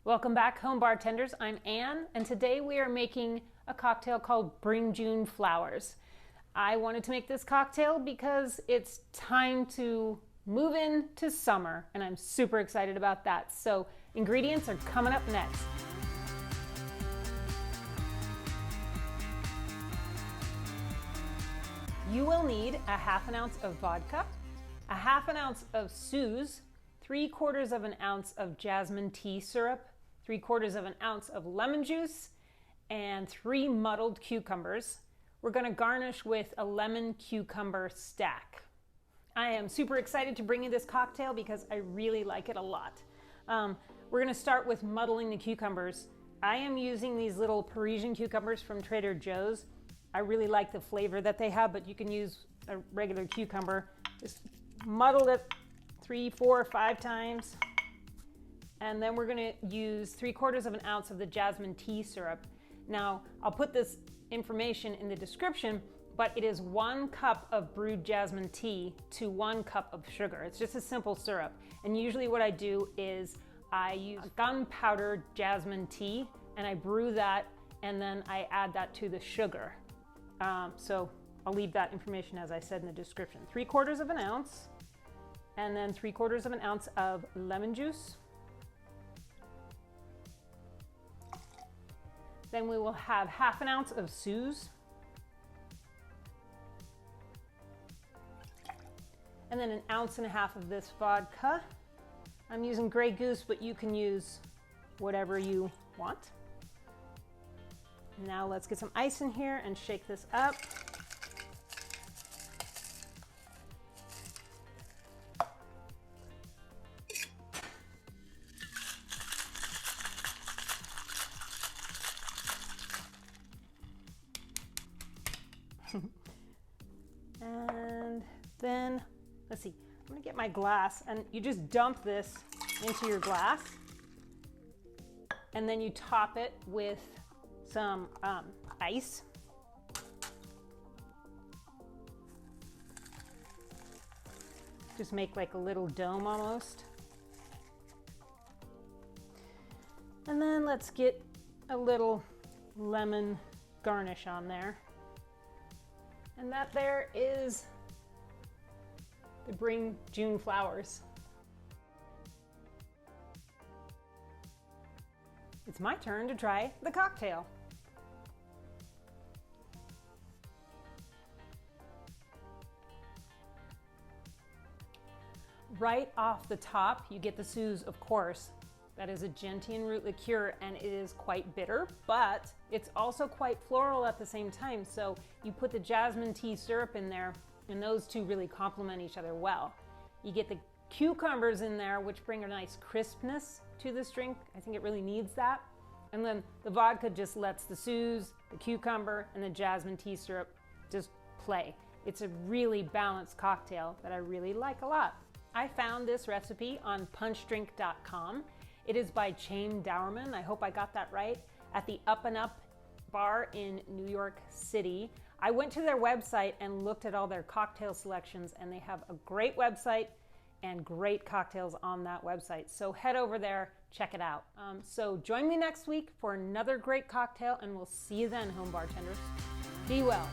Welcome back, home bartenders. I'm Anne, and today we are making a cocktail called Bring June Flowers. I wanted to make this cocktail because it's time to move into summer, and I'm super excited about that. So ingredients are coming up next. You will need a half an ounce of vodka, a half an ounce of Suze, 3/4 of an ounce of jasmine tea syrup, 3/4 of an ounce of lemon juice, and 3 muddled cucumbers. We're going to garnish with a lemon cucumber stack. I am super excited to bring you this cocktail because I really like it a lot. We're going to start with muddling the cucumbers. I am using these little Parisian cucumbers from Trader Joe's. I really like the flavor that they have, but you can use a regular cucumber. Just muddle it 3, 4, 5 times. And then we're going to use 3/4 of an ounce of the jasmine tea syrup. Now, I'll put this information in the description, but it is 1 cup of brewed jasmine tea to 1 cup of sugar. It's just a simple syrup. And usually what I do is I use gunpowder jasmine tea and I brew that and then I add that to the sugar. So I'll leave that information as I said in the description. 3/4 of an ounce and then 3/4 of an ounce of lemon juice. Then we will have half an ounce of Suze. And then 1.5 ounces of this vodka. I'm using Grey Goose, but you can use whatever you want. Now let's get some ice in here and shake this up. And then, let's see, I'm gonna get my glass and you just dump this into your glass and then you top it with some ice. Just make like a little dome almost. And then let's get a little lemon garnish on there. And that there is the Bring June Flowers. It's my turn to try the cocktail. Right off the top, you get the Suze, of course. That is a gentian root liqueur and it is quite bitter, but it's also quite floral at the same time. So you put the jasmine tea syrup in there and those two really complement each other well. You get the cucumbers in there, which bring a nice crispness to this drink. I think it really needs that. And then the vodka just lets the Suze, the cucumber, and the jasmine tea syrup just play. It's a really balanced cocktail that I really like a lot. I found this recipe on punchdrink.com. It is by Chaim Dowerman, I hope I got that right, at the Up and Up bar in New York City. I went to their website and looked at all their cocktail selections and they have a great website and great cocktails on that website. So head over there, check it out. So join me next week for another great cocktail and we'll see you then, home bartenders. Be well.